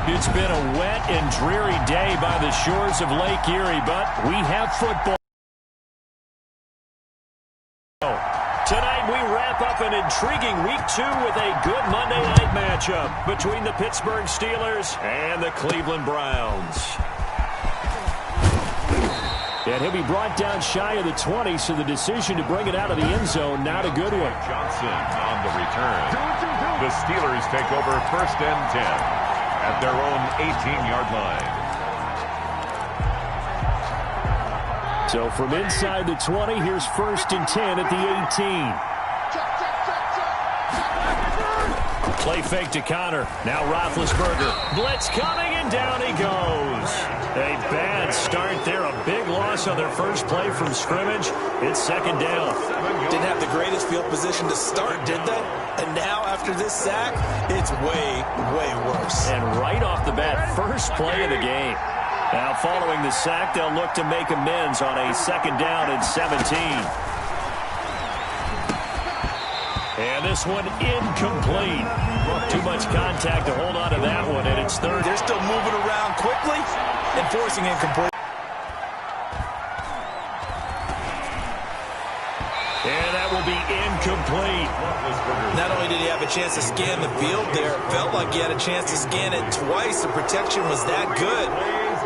It's been a wet and dreary day by the shores of Lake Erie, but we have football. Tonight we wrap up an intriguing Week 2 with a good Monday night matchup between the Pittsburgh Steelers and the Cleveland Browns. And he'll be brought down shy of the 20, so the decision to bring it out of the end zone, not a good one. Johnson on the return. The Steelers take over 1st and 10 at their own 18-yard line. So from inside the 20, here's 1st and 10 at the 18. Play fake to Connor. Now Roethlisberger. Blitz coming, and down he goes. A bad start there. A big loss on their first play from scrimmage. It's 2nd down. Didn't have the greatest field position to start, did they? And now after this sack, it's way, way worse. And right off the bat, first play of the game. Now following the sack, they'll look to make amends on a 2nd down and 17. And this one incomplete. Too much contact to hold on to that one, and it's 3rd. They're still moving around quickly and forcing incomplete. And that will be incomplete. Not only did he have a chance to scan the field there, it felt like he had a chance to scan it twice. The protection was that good.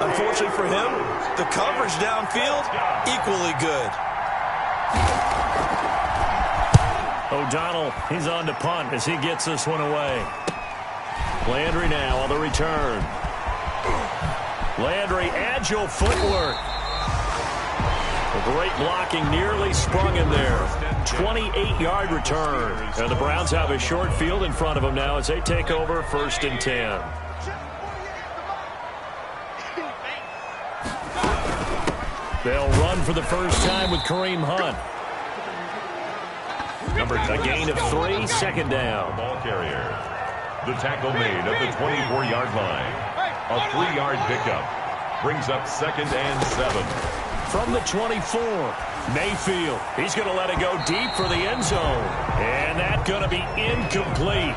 Unfortunately for him, the coverage downfield, equally good. O'Donnell, he's on to punt as he gets this one away. Landry now on the return. Landry, agile footwork. A great blocking, nearly sprung him there. 28-yard return. And the Browns have a short field in front of them now as they take over 1st and 10. They'll run for the first time with Kareem Hunt. A gain of 3, 2nd down. Ball carrier. The tackle made at the 24-yard line. A 3-yard pickup brings up 2nd and 7. From the 24, Mayfield. He's going to let it go deep for the end zone. And that's going to be incomplete.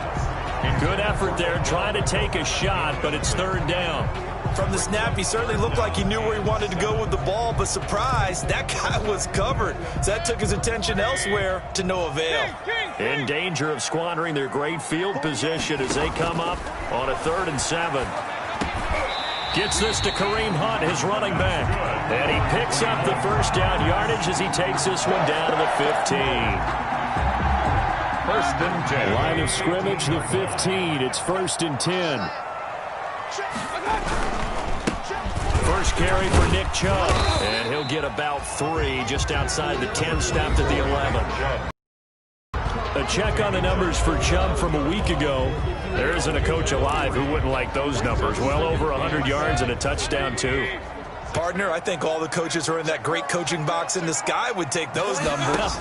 Good effort there trying to take a shot, but it's 3rd down. From the snap, he certainly looked like he knew where he wanted to go with the ball, but surprise, that guy was covered. So that took his attention elsewhere to no avail. In danger of squandering their great field position as they come up on a 3rd and 7. Gets this to Kareem Hunt, his running back. And he picks up the first down yardage as he takes this one down to the 15. 1st and 10. Line of scrimmage, the 15. It's 1st and 10. First carry for Nick Chubb. And he'll get about 3 just outside the 10, stopped at the 11. A check on the numbers for Chubb from a week ago. There isn't a coach alive who wouldn't like those numbers. Well over 100 yards and a touchdown, too. Partner, I think all the coaches who are in that great coaching box in the sky would take those numbers.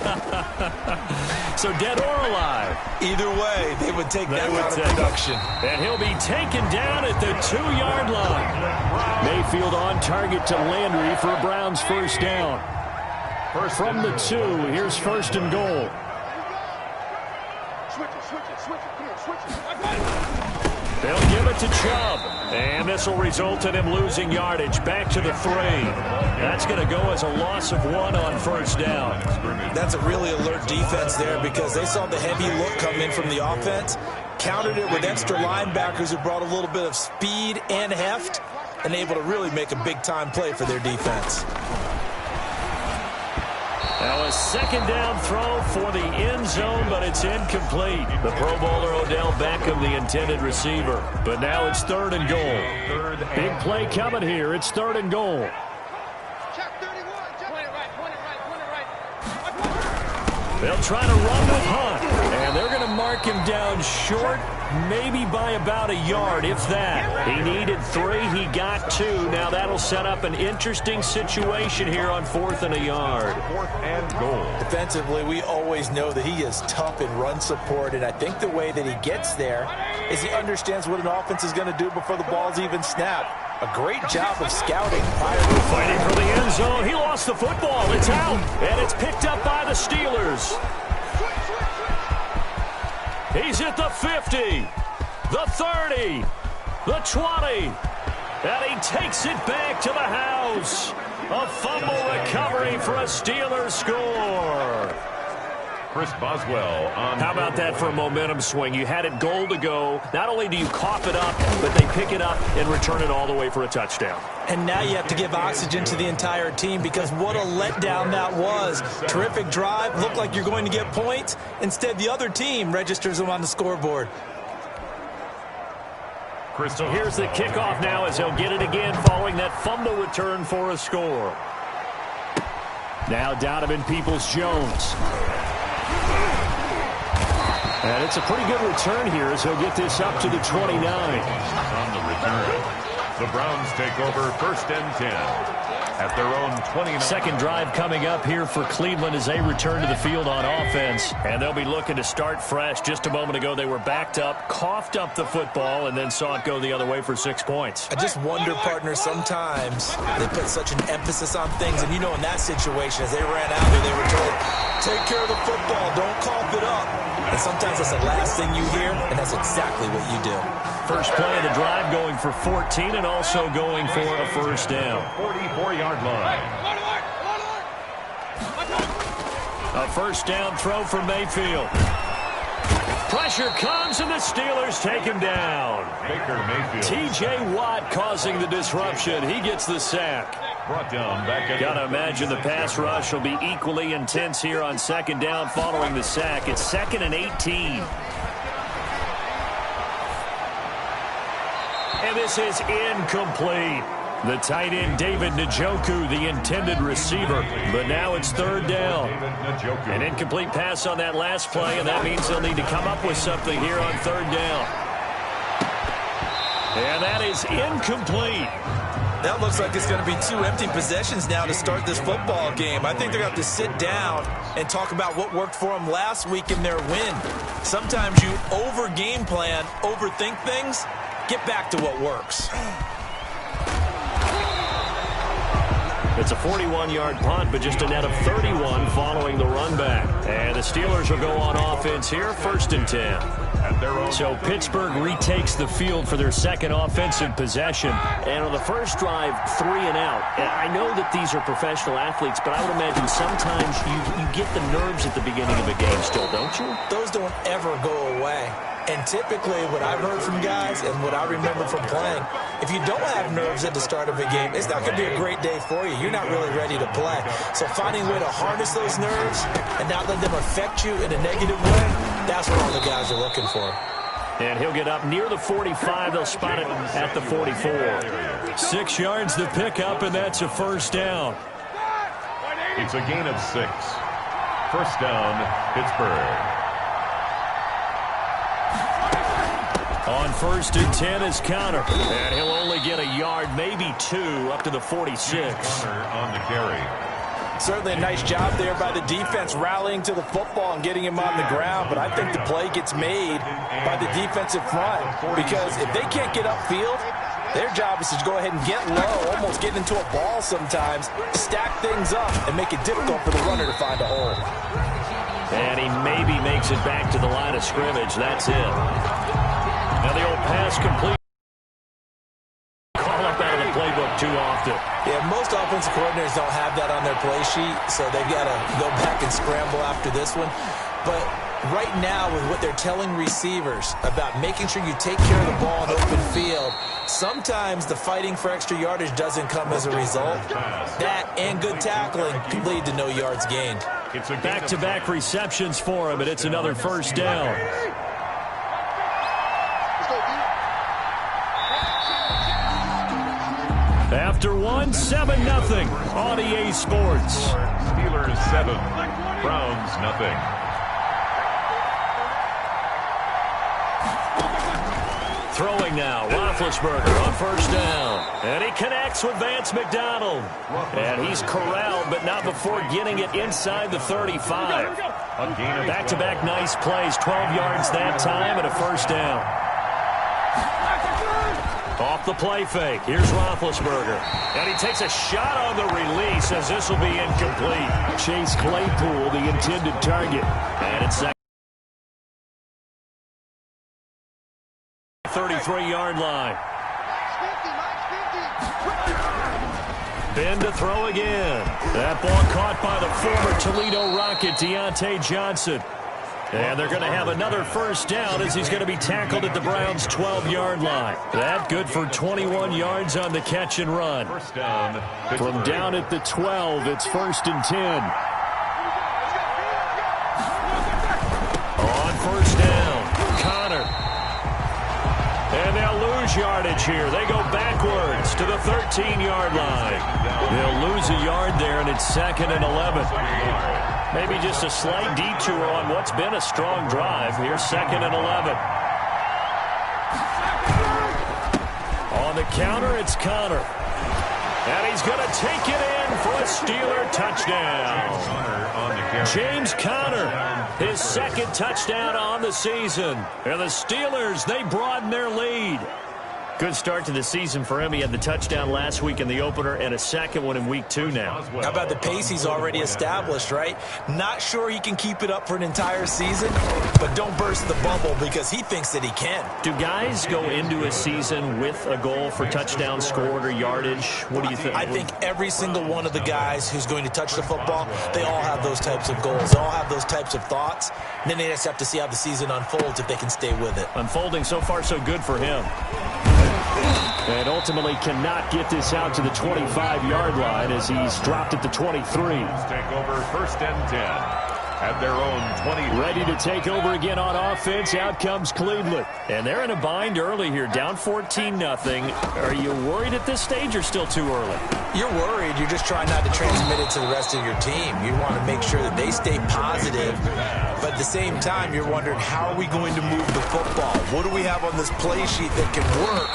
So dead or alive? Either way, they would take that kind of production. And he'll be taken down at the 2-yard line. Mayfield on target to Landry for a Browns first down. From the 2, here's 1st and goal. They'll give it to Chubb. And this will result in him losing yardage. Back to the 3. That's going to go as a loss of 1 on 1st down. That's a really alert defense there because they saw the heavy look come in from the offense, countered it with extra linebackers who brought a little bit of speed and heft, and able to really make a big-time play for their defense. Now a 2nd down throw for the end zone, but it's incomplete. The Pro Bowler Odell Beckham, the intended receiver. But now it's 3rd and goal. Big play coming here. It's 3rd and goal. They'll try to run with Hunt. And they're going to mark him down short, maybe by about a yard, if that. He needed 3. He got 2. Now that'll set up an interesting situation here on 4th and a yard. 4th and goal. Defensively, we always know that he is tough in run support, and I think the way that he gets there is he understands what an offense is going to do before the ball's even snapped. A great job of scouting. Fighting for the end zone. He lost the football. It's out, and it's picked up by the Steelers. He's at the 50, the 30, The 20. And he takes it back to the house. A fumble recovery for a Steelers score. Chris Boswell on. How about that for a momentum swing? You had it goal to go. Not only do you cough it up, but they pick it up and return it all the way for a touchdown. And now you have to give oxygen to the entire team because what a letdown that was. Terrific drive. Looked like you're going to get points. Instead, the other team registers them on the scoreboard. So here's the kickoff now as he'll get it again following that fumble return for a score. Now Donovan Peoples-Jones. And it's a pretty good return here as he'll get this up to the 29. On the return, the Browns take over 1st and 10 at their own 29. Second drive coming up here for Cleveland as they return to the field on offense. And they'll be looking to start fresh. Just a moment ago, they were backed up, coughed up the football, and then saw it go the other way for 6 points. I just wonder, partner, sometimes they put such an emphasis on things. And, you know, in that situation, as they ran out there, they were told, take care of the football, don't cough it up. And sometimes that's the last thing you hear, and that's exactly what you do. First play of the drive going for 14 and also going for a first down. 44-yard line. A first down throw for Mayfield. Pressure comes and the Steelers take him down. Baker Mayfield. T.J. Watt causing the disruption. He gets the sack. Brought down back at. Gotta imagine the pass rush will be equally intense here on second down following the sack. It's 2nd and 18. And this is incomplete. The tight end, David Njoku, the intended receiver. But now it's 3rd down. An incomplete pass on that last play, and that means they'll need to come up with something here on 3rd down. And that is incomplete. That looks like it's going to be 2 empty possessions now to start this football game. I think they're going to have to sit down and talk about what worked for them last week in their win. Sometimes you over-game plan, overthink things. Get back to what works. It's a 41-yard punt, but just a net of 31 following the run back. And the Steelers will go on offense here, 1st and 10. So Pittsburgh retakes the field for their second offensive possession. And on the first drive, 3 and out. And I know that these are professional athletes, but I would imagine sometimes you get the nerves at the beginning of a game still, don't you? Those don't ever go away. And typically what I've heard from guys and what I remember from playing, if you don't have nerves at the start of a game, it's not going to be a great day for you. You're not really ready to play. So finding a way to harness those nerves and not let them affect you in a negative way, that's what all the guys are looking for. And he'll get up near the 45. They'll spot it at the 44. 6 yards the pickup, and that's a first down. It's a gain of 6. First down, Pittsburgh. On 1st and 10 is Connor. And he'll only get a yard, maybe 2, up to the 46. Connor on the carry. Certainly a nice job there by the defense rallying to the football and getting him on the ground. But I think the play gets made by the defensive front. Because if they can't get upfield, their job is to go ahead and get low, almost get into a ball sometimes, stack things up, and make it difficult for the runner to find a hole. And he maybe makes it back to the line of scrimmage. That's it. Now the old pass complete. Call up out of the playbook too often. Yeah, most offensive coordinators don't have that on their play sheet, so they've got to go back and scramble after this one. But right now, with what they're telling receivers about making sure you take care of the ball in the open field, sometimes the fighting for extra yardage doesn't come as a result. That and good tackling can lead to no yards gained. Back-to-back receptions for him, and it's another first down. After one, 7-0 on EA Sports. Steelers 7, Browns nothing. Throwing now, Roethlisberger on first down. And he connects with Vance McDonald. And he's corralled, but not before getting it inside the 35. Back-to-back nice plays, 12 yards that time, and a first down. Off the play fake. Here's Roethlisberger. And he takes a shot on the release as this will be incomplete. Chase Claypool, the intended target. And it's second 33-yard line. Ben to throw again. That ball caught by the former Toledo Rocket, Deontay Johnson. And they're going to have another first down as he's going to be tackled at the Browns' 12-yard line. That good for 21 yards on the catch and run. First down. From down at the 12, it's 1st and 10. On first down, Connor. And they'll lose yardage here. They go backwards to the 13-yard line. They'll lose a yard there, and it's 2nd and 11. Maybe just a slight detour on what's been a strong drive. Here's 2nd and 11. On the counter, it's Connor. And he's going to take it in for a Steeler touchdown. James Conner, his 2nd touchdown on the season. And the Steelers, they broaden their lead. Good start to the season for him. He had the touchdown last week in the opener and a 2nd one in week 2 now. How about the pace he's already established, right? Not sure he can keep it up for an entire season, but don't burst the bubble because he thinks that he can. Do guys go into a season with a goal for touchdown scored or yardage? What do you think? I think every single one of the guys who's going to touch the football, they all have those types of goals. They all have those types of thoughts. And then they just have to see how the season unfolds if they can stay with it. Unfolding so far so good for him. And ultimately cannot get this out to the 25-yard line as he's dropped at the 23. Take over 1st and 10 at their own 20. Ready to take over again on offense. Out comes Cleveland. And they're in a bind early here, down 14-0. Are you worried at this stage or still too early? You're worried. You're just trying not to transmit it to the rest of your team. You want to make sure that they stay positive. But at the same time, you're wondering, how are we going to move the football? What do we have on this play sheet that can work?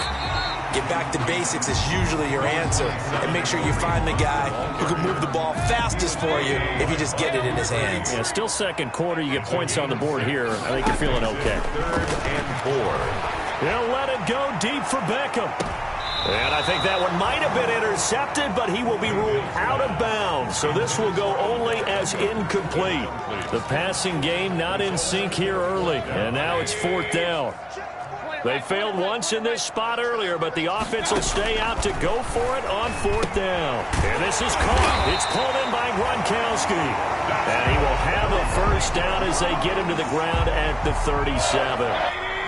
Get back to basics is usually your answer. And make sure you find the guy who can move the ball fastest for you if you just get it in his hands. Yeah, still 2nd quarter. You get points on the board here. I think you're feeling okay. 3rd and 4. They'll let it go deep for Beckham. And I think that one might have been intercepted, but he will be ruled out of bounds. So this will go only as incomplete. The passing game not in sync here early. And now it's 4th down. They failed once in this spot earlier, but the offense will stay out to go for it on 4th down. And this is caught. It's pulled in by Gronkowski. And he will have a first down as they get him to the ground at the 37.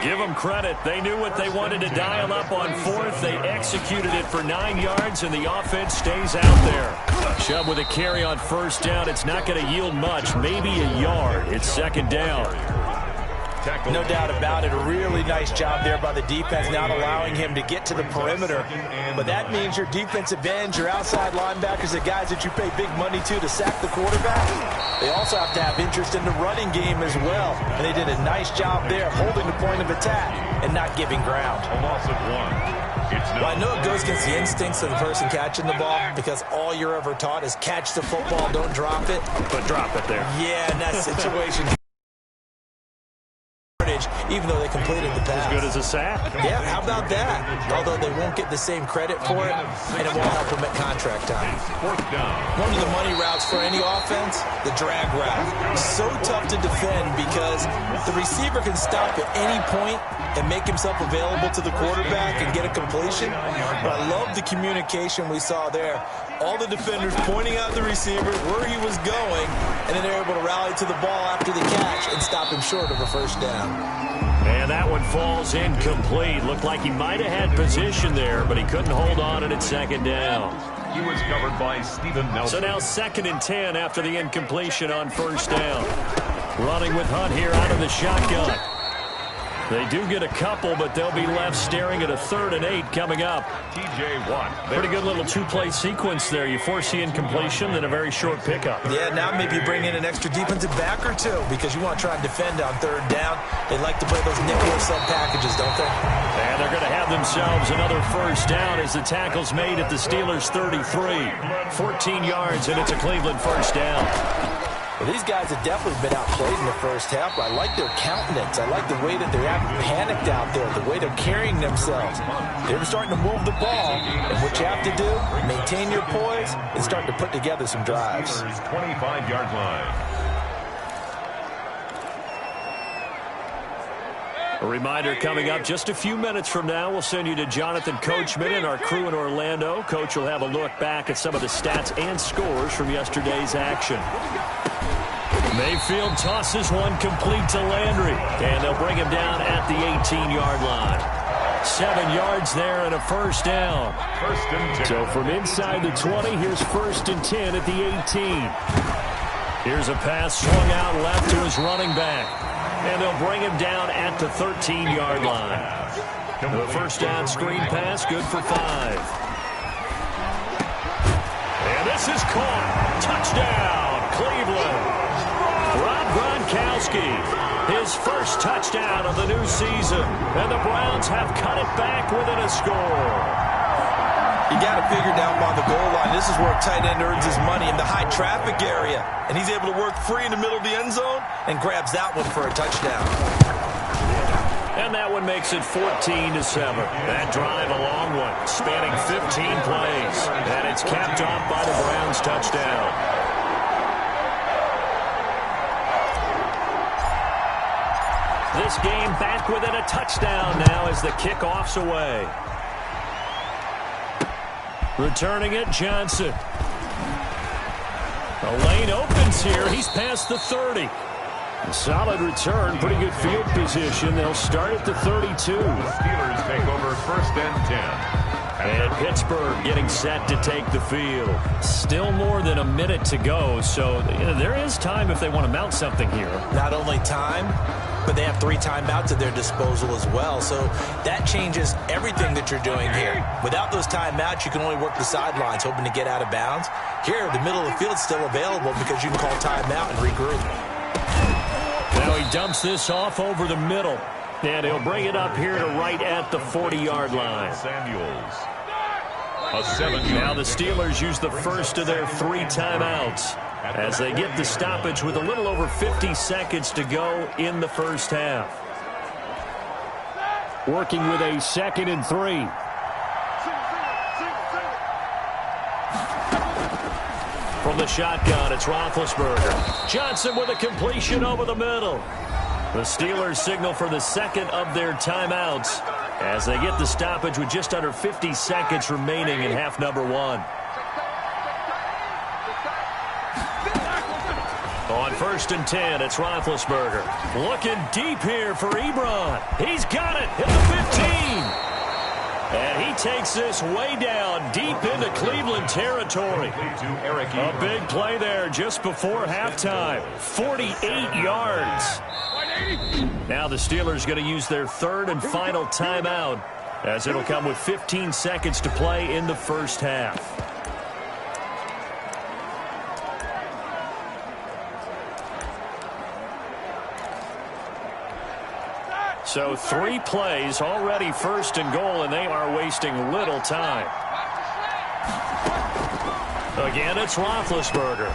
Give them credit. They knew what they wanted to dial up on 4th. They executed it for 9 yards, and the offense stays out there. Chubb with a carry on 1st down. It's not going to yield much, maybe a yard. It's 2nd down. No doubt about it. A really nice job there by the defense, not allowing him to get to the perimeter. But that means your defensive ends, your outside linebackers, the guys that you pay big money to sack the quarterback, they also have to have interest in the running game as well. And they did a nice job there, holding the point of attack and not giving ground. A loss of 1. Well, I know it goes against the instincts of the person catching the ball because all you're ever taught is catch the football, don't drop it. But drop it there. Yeah, in that situation, even though they completed the pass. As good as a sack. Yeah, how about that? Although they won't get the same credit for it, and it won't help them at contract time. 4th down. One of the money routes for any offense, the drag route. So tough to defend because the receiver can stop at any point and make himself available to the quarterback and get a completion. But I love the communication we saw there. All the defenders pointing out the receiver, where he was going, and then they're able to rally to the ball after the catch and stop him short of a first down. And that one falls incomplete. Looked like he might have had position there, but he couldn't hold on, and it's 2nd down. He was covered by Steven Nelson. So now 2nd and 10 after the incompletion on 1st down. Running with Hunt here out of the shotgun. They do get a couple, but they'll be left staring at a 3rd and 8 coming up. TJ Watt. Pretty good little 2-play sequence there. You force the incompletion, then a very short pickup. Yeah, now maybe bring in an extra defensive back or two because you want to try and defend on 3rd down. They like to play those nickel sub packages, don't they? And they're going to have themselves another first down as the tackle's made at the Steelers' 33. 14 yards, and it's a Cleveland first down. Well, these guys have definitely been outplayed in the first half, but I like their countenance. I like the way that they're acting panicked out there, the way they're carrying themselves. They're starting to move the ball, and what you have to do, maintain your poise and start to put together some drives. 25-yard line. A reminder coming up just a few minutes from now, we'll send you to Jonathan Coachman and our crew in Orlando. Coach will have a look back at some of the stats and scores from yesterday's action. Mayfield tosses one complete to Landry, and they'll bring him down at the 18-yard line. 7 yards there and a first down. First and 10. So from inside the 20, here's first and 10 at the 18. Here's a pass swung out left to his running back. And they'll bring him down at the 13-yard line. The first down screen pass, good for 5. And this is caught. Touchdown, Cleveland. Rob Gronkowski, his first touchdown of the new season. And the Browns have cut it back within a score. You got to figure down by the goal line. This is where a tight end earns his money in the high traffic area. And he's able to work free in the middle of the end zone and grabs that one for a touchdown. And that one makes it 14-7. That drive a long one, spanning 15 plays. And it's capped off by the Browns' touchdown. This game back within a touchdown now as the kickoff's away. Returning it, Johnson. The lane opens here. He's past the 30. A solid return, pretty good field position. They'll start at the 32. The Steelers take over first and 10. And Pittsburgh getting set to take the field. Still more than a minute to go, so there is time if they want to mount something here. Not only time, but they have 3 timeouts at their disposal as well. So that changes everything that you're doing here. Without those timeouts, you can only work the sidelines, hoping to get out of bounds. Here, the middle of the field's still available because you can call timeout and regroup. Now he dumps this off over the middle. And he'll bring it up here to right at the 40-yard line. Samuels. A 7-yard. Now the Steelers use the first of their 3 timeouts as they get the stoppage with a little over 50 seconds to go in the first half. Working with a 2nd and 3. From the shotgun, it's Roethlisberger. Johnson with a completion over the middle. The Steelers signal for the 2nd of their timeouts as they get the stoppage with just under 50 seconds remaining in half number 1. On 1st and 10, it's Roethlisberger. Looking deep here for Ebron. He's got it at the 15. And he takes this way down deep into Cleveland territory. A big play there just before halftime. 48 yards. Now the Steelers going to use their 3rd and final timeout as it'll come with 15 seconds to play in the first half. So 3 plays already 1st and goal, and they are wasting little time. Again, it's Roethlisberger.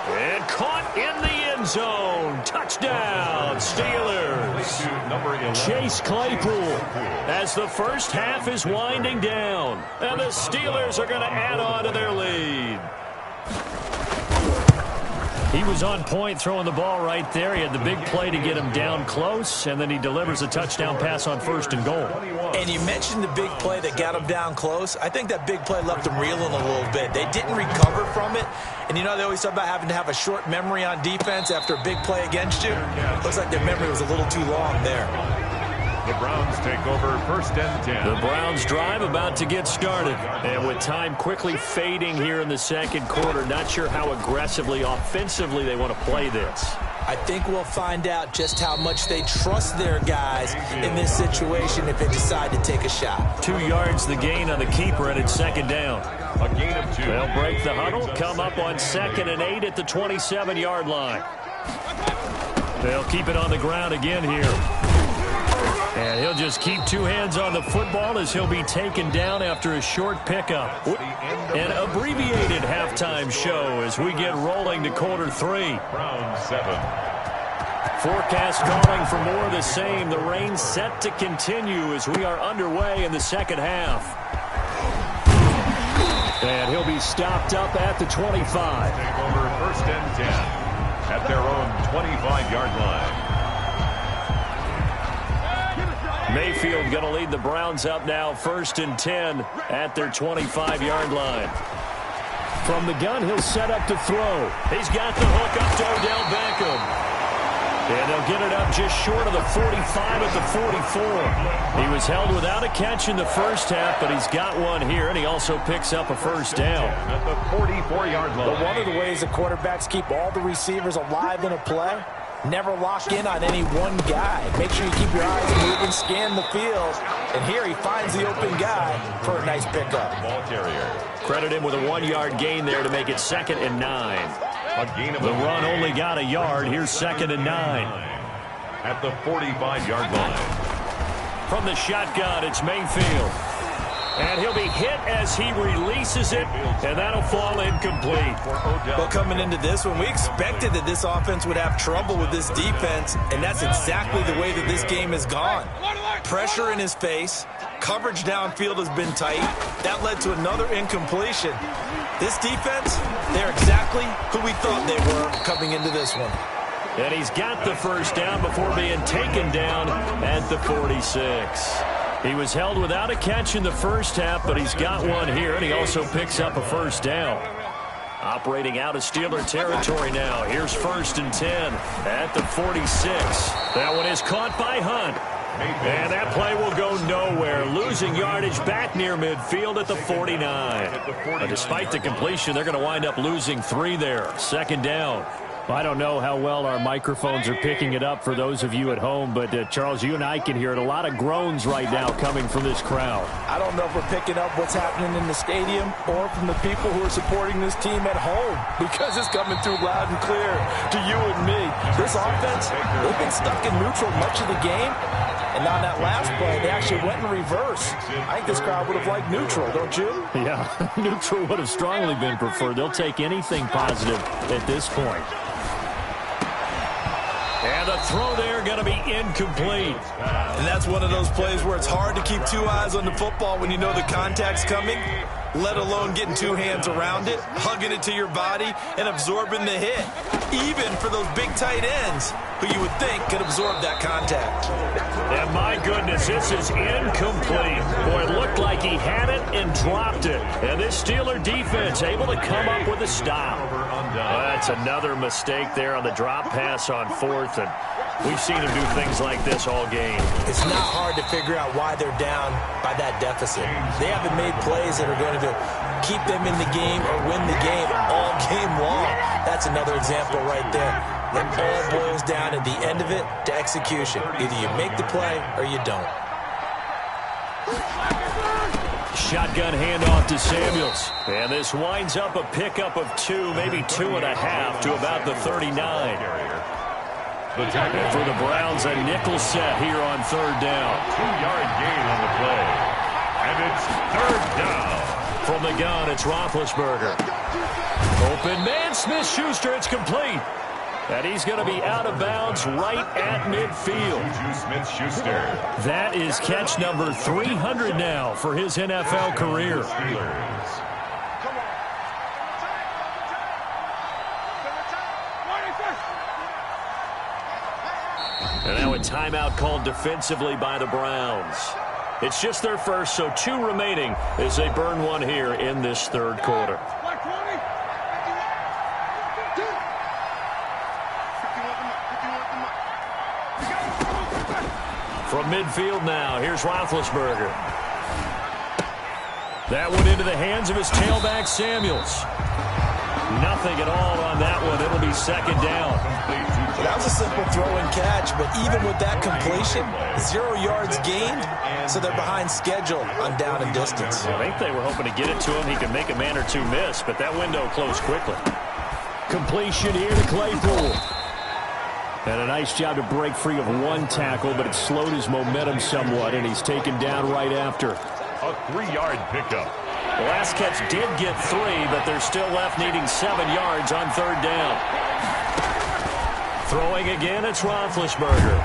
And caught in the end zone. Touchdown, Steelers. Chase Claypool as the first half is winding down. And the Steelers are going to add on to their lead. He was on point throwing the ball right there. He had the big play to get him down close, and then he delivers a touchdown pass on 1st and goal. And you mentioned the big play that got him down close. I think that big play left them reeling a little bit. They didn't recover from it. And you know, they always talk about having to have a short memory on defense after a big play against you. Looks like their memory was a little too long there. The Browns take over first and 10. The Browns drive about to get started. And with time quickly fading here in the 2nd quarter, not sure how aggressively, offensively they want to play this. I think we'll find out just how much they trust their guys in this situation if they decide to take a shot. 2 yards the gain on the keeper, and it's 2nd down. A gain of 2. They'll break the huddle, come up on 2nd and 8 at the 27-yard line. They'll keep it on the ground again here. And he'll just keep 2 hands on the football as he'll be taken down after a short pickup. An abbreviated halftime show as we get rolling to quarter 3. Browns 7. Forecast calling for more of the same. The rain set to continue as we are underway in the 2nd half. And he'll be stopped up at the 25. Take over 1st and 10 at their own 25-yard line. Mayfield going to lead the Browns up now 1st and 10 at their 25-yard line. From the gun, he'll set up to throw. He's got the hook up to Odell Beckham. And they'll get it up just short of the 45 at the 44. He was held without a catch in the first half, but he's got one here, and he also picks up a first down. At the 44-yard line. But one of the ways the quarterbacks keep all the receivers alive in a play, never lock in on any one guy. Make sure you keep your eyes moving, scan the field. And here he finds the open guy for a nice pickup. Ball carrier. Credit him with a 1-yard gain there to make it 2nd and 9. The run only got a yard. Here's 2nd and 9. At the 45-yard line. From the shotgun, it's Mayfield. And he'll be hit as he releases it, and that'll fall incomplete. Well, coming into this one, we expected that this offense would have trouble with this defense, and that's exactly the way that this game has gone. Pressure in his face. Coverage downfield has been tight. That led to another incompletion. This defense, they're exactly who we thought they were coming into this one. And he's got the first down before being taken down at the 46. He was held without a catch in the first half, but he's got one here, and he also picks up a first down. Operating out of Steeler territory now. Here's 1st and 10 at the 46. That one is caught by Hunt. And that play will go nowhere. Losing yardage back near midfield at the 49. But despite the completion, they're going to wind up losing 3 there. 2nd down. I don't know how well our microphones are picking it up for those of you at home, but Charles, you and I can hear it. A lot of groans right now coming from this crowd. I don't know if we're picking up what's happening in the stadium or from the people who are supporting this team at home, because it's coming through loud and clear to you and me. This offense, they've been stuck in neutral much of the game, and on that last play, they actually went in reverse. I think this crowd would have liked neutral, don't you? Yeah, neutral would have strongly been preferred. They'll take anything positive at this point. And the throw there going to be incomplete. And that's one of those plays where it's hard to keep 2 eyes on the football when you know the contact's coming, let alone getting 2 hands around it, hugging it to your body, and absorbing the hit. Even for those big tight ends who you would think could absorb that contact. And my goodness, this is incomplete. Boy, it looked like he had it and dropped it. And this Steeler defense able to come up with a stop. That's another mistake there on the drop pass on 4th. And we've seen him do things like this all game. It's not hard to figure out why they're down by that deficit. They haven't made plays that are going to keep them in the game or win the game all game long. That's another example right there. It all boils down at the end of it to execution. Either you make the play or you don't. Shotgun handoff to Samuels. And this winds up a pickup of 2, maybe 2.5 to about the 39. And for the Browns, a nickel set here on 3rd down. 2-yard gain on the play. And it's 3rd down. From the gun, it's Roethlisberger. Open man, Smith-Schuster, it's complete. And he's going to be out of bounds right at midfield. Smith-Schuster. That is catch number 300 now for his NFL career. And now a timeout called defensively by the Browns. It's just their first, so 2 remaining as they burn one here in this 3rd quarter. From midfield now, here's Roethlisberger. That one into the hands of his tailback, Samuels. Nothing at all on that one. It'll be 2nd down. That was a simple throw and catch, but even with that completion, 0 yards gained, so they're behind schedule on down and distance. I think they were hoping to get it to him. He could make a man or 2 miss, but that window closed quickly. Completion here to Claypool. And a nice job to break free of 1 tackle, but it slowed his momentum somewhat, and he's taken down right after. A 3-yard pickup. The last catch did get 3, but they're still left needing 7 yards on 3rd down. Throwing again, it's Roethlisberger.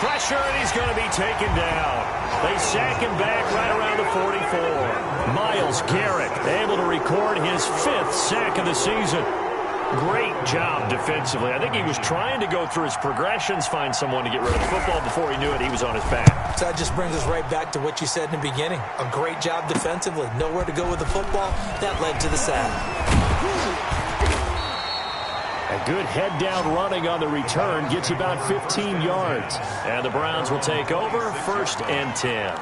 Pressure, and he's going to be taken down. They sack him back right around the 44. Myles Garrett able to record his 5th sack of the season. Great job defensively. I think he was trying to go through his progressions, find someone to get rid of the football. Before he knew it, he was on his back. So that just brings us right back to what you said in the beginning. A great job defensively. Nowhere to go with the football. That led to the sack. A good head-down running on the return gets about 15 yards. And the Browns will take over, 1st and 10.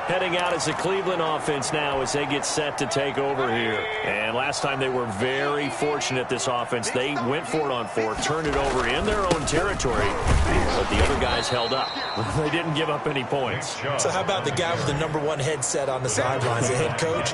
Heading out as the Cleveland offense now as they get set to take over here. And last time they were very fortunate, this offense. They went for it on 4, turned it over in their own territory, but the other guys held up. They didn't give up any points. So how about the guy with the #1 headset on the sidelines, the head coach?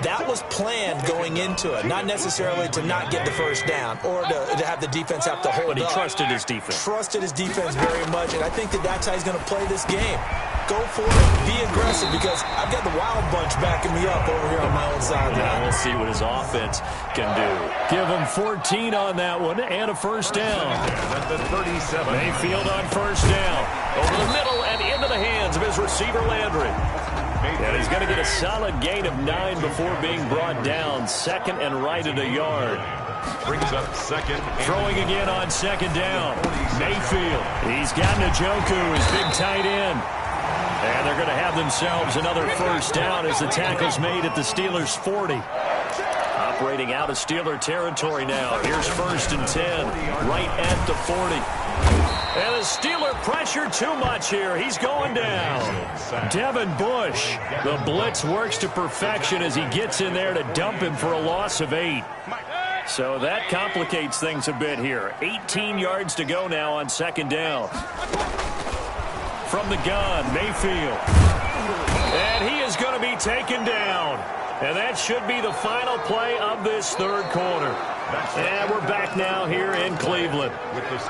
That was planned going into it, not necessarily to not get the first down or to have the defense have to hold up. But he trusted his defense. Trusted his defense very much, and I think that's how he's going to play this game. Go for it. Be aggressive, because I've got the wild bunch backing me up over here on my own sideline. Yeah, we'll see what his offense can do. Give him 14 on that one and a first down. At the 37. Mayfield on first down. Over the middle and into the hands of his receiver, Landry. And he's going to get a solid gain of 9 before being brought down. 2nd and right at a yard. Brings up 2nd. Throwing again on 2nd down. Mayfield. He's got Njoku, his big tight end. And they're going to have themselves another first down as the tackle's made at the Steelers' 40. Operating out of Steeler territory now. Here's 1st and 10, right at the 40. And the Steeler pressure too much here. He's going down. Devin Bush. The blitz works to perfection as he gets in there to dump him for a loss of 8. So that complicates things a bit here. 18 yards to go now on 2nd down. From the gun, Mayfield. And he is going to be taken down. And that should be the final play of this 3rd quarter. And we're back now here in Cleveland.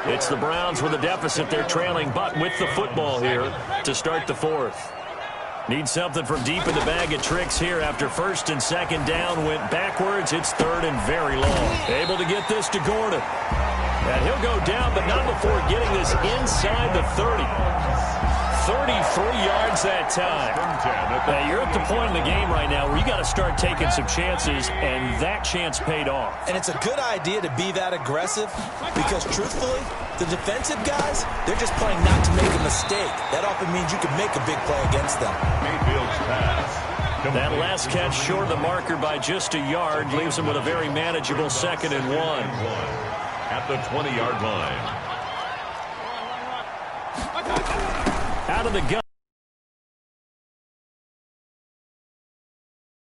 It's the Browns with a deficit. They're trailing, but with the football here to start the 4th. Need something from deep in the bag of tricks here after 1st and 2nd down went backwards. It's 3rd and very long. Able to get this to Gordon. And he'll go down, but not before getting this inside the 30. 33 yards that time. Now, you're at the point in the game right now where you got to start taking some chances, and that chance paid off. And it's a good idea to be that aggressive because, truthfully, the defensive guys, they're just playing not to make a mistake. That often means you can make a big play against them. Mayfield's pass. That last catch short of the marker by just a yard leaves him with a very manageable 2nd and 1. At the 20-yard line. Out of the gun.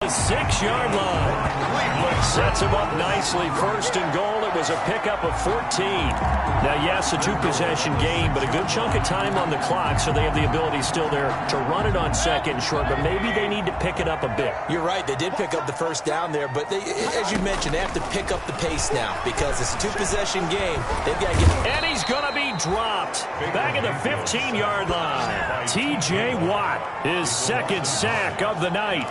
6-yard line. Sets him up nicely. 1st and goal. It was a pickup of 14. Now, yes, a 2-possession game, but a good chunk of time on the clock, so they have the ability still there to run it on 2nd and short, but maybe they need to pick it up a bit. You're right. They did pick up the first down there, but as you mentioned, they have to pick up the pace now because it's a 2-possession game. They've got to get... And he's going to be dropped. Back at the 15-yard line. T.J. Watt, his 2nd sack of the night.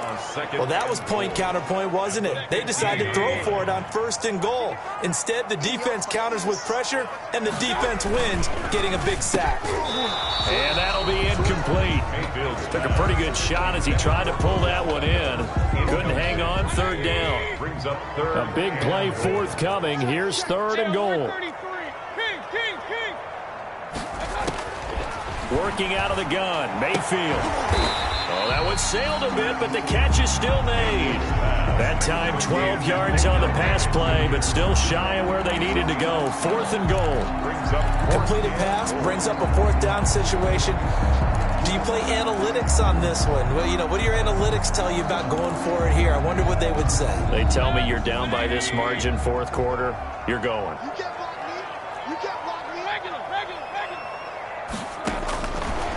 Well, that was point-counterpoint, wasn't it? They decided to throw for it on 1st and goal. Instead, the defense counters with pressure, and the defense wins, getting a big sack. And that'll be incomplete. Took a pretty good shot as he tried to pull that one in. Couldn't hang on. 3rd down. Brings up 3rd. A big play forthcoming. Here's 3rd and goal. Working out of the gun, Mayfield. Oh, that one sailed a bit, but the catch is still made. That time 12 yards on the pass play, but still shy of where they needed to go. 4th and goal. Completed pass, brings up a 4th down situation. Do you play analytics on this one? Well, you know, what do your analytics tell you about going for it here? I wonder what they would say. They tell me you're down by this margin 4th quarter, you're going.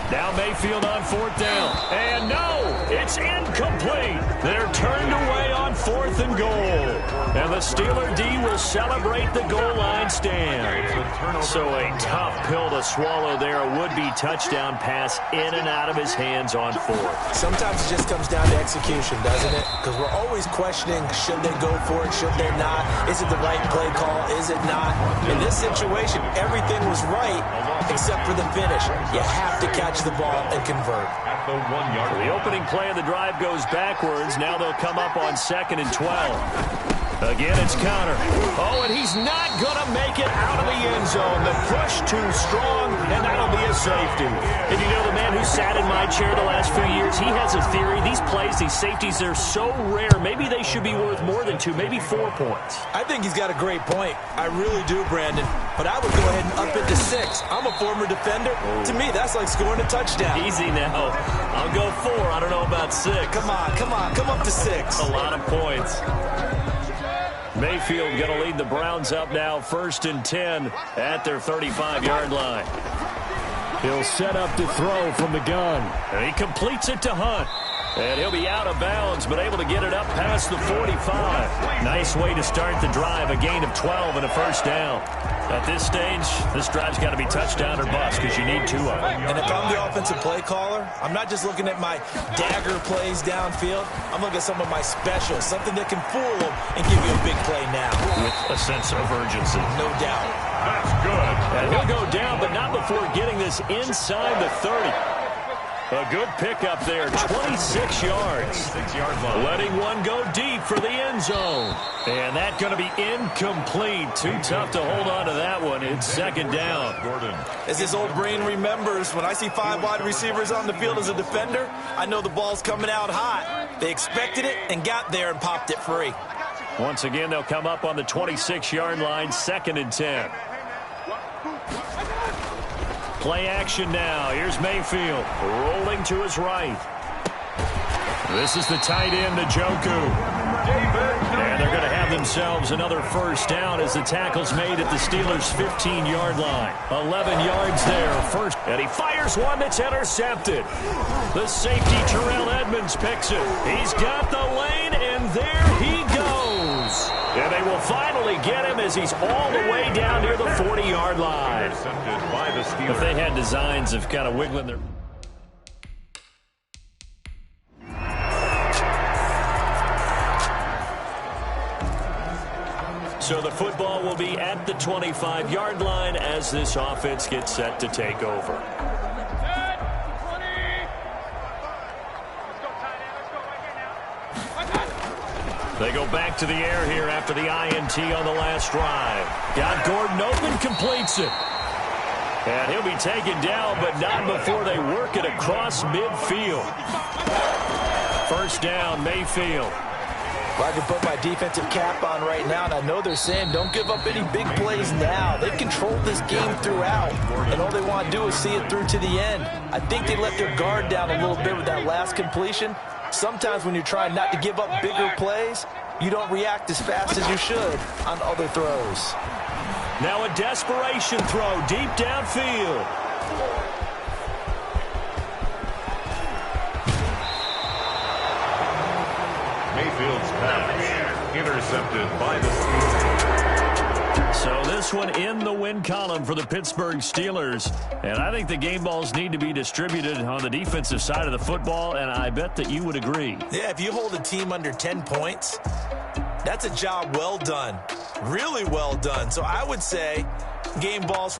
Now Mayfield on 4th down. And no, it's incomplete. They're turned away on 4th and goal. And the Steeler D will celebrate the goal line stand. So a tough pill to swallow there. A would-be touchdown pass in and out of his hands on 4th. Sometimes it just comes down to execution, doesn't it? Because we're always questioning, should they go for it, should they not? Is it the right play call? Is it not? In this situation, everything was right except for the finish. You have to catch the ball and convert. At the 1 yard. The opening play of the drive goes backwards. Now they'll come up on 2nd and 12. Again, it's Connor. Oh, and he's not going to make it out of the end zone. The push too strong, and that'll be a safety. And you know, the man who sat in my chair the last few years, he has a theory. These plays, these safeties, they're so rare. Maybe they should be worth more than 2, maybe 4 points. I think he's got a great point. I really do, Brandon. But I would go ahead and up it to 6. I'm a former defender. To me, that's like scoring a touchdown. Easy now. I'll go 4. I don't know about 6. Come on. Come up to 6. A lot of points. Mayfield going to lead the Browns up now, 1st and 10 at their 35-yard line. He'll set up to throw from the gun. And he completes it to Hunt. And he'll be out of bounds, but able to get it up past the 45. Nice way to start the drive, a gain of 12 and a first down. At this stage, this drive's got to be touchdown or bust because you need 2 of them. And if I'm the offensive play caller, I'm not just looking at my dagger plays downfield. I'm looking at some of my specials, something that can fool them and give you a big play now. With a sense of urgency. No doubt. That's good. And he'll go down, but not before getting this inside the 30. A good pickup there, 26 yards. 6-yard line. Letting one go deep for the end zone. And that's going to be incomplete. Too tough to hold on to that one. It's 2nd down. Gordon. As his old brain remembers, when I see 5 wide receivers on the field as a defender, I know the ball's coming out hot. They expected it and got there and popped it free. Once again, they'll come up on the 26-yard line, 2nd and 10. Play action now. Here's Mayfield rolling to his right. This is the tight end, Njoku. And they're going to have themselves another first down as the tackle's made at the Steelers' 15-yard line. 11 yards there, first. And he fires one that's intercepted. The safety, Terrell Edmonds, picks it. He's got the lane, and there he goes. And they will finally get him as he's all the way down near the 40-yard line. Intercepted by the Steelers. If they had designs of kind of wiggling their... So the football will be at the 25-yard line as this offense gets set to take over. They go back to the air here after the INT on the last drive. Got Gordon open, completes it. And he'll be taken down, but not before they work it across midfield. First down, Mayfield. Well, I can put my defensive cap on right now, and I know they're saying don't give up any big plays now. They've controlled this game throughout, and all they want to do is see it through to the end. I think they let their guard down a little bit with that last completion. Sometimes when you're trying not to give up bigger plays, you don't react as fast as you should on other throws. Now a desperation throw deep downfield. Mayfield's pass intercepted by the Steelers. So this one in the win column for the Pittsburgh Steelers. And I think the game balls need to be distributed on the defensive side of the football, and I bet that you would agree. Yeah, if you hold a team under 10 points, that's a job well done. Really well done. So I would say game balls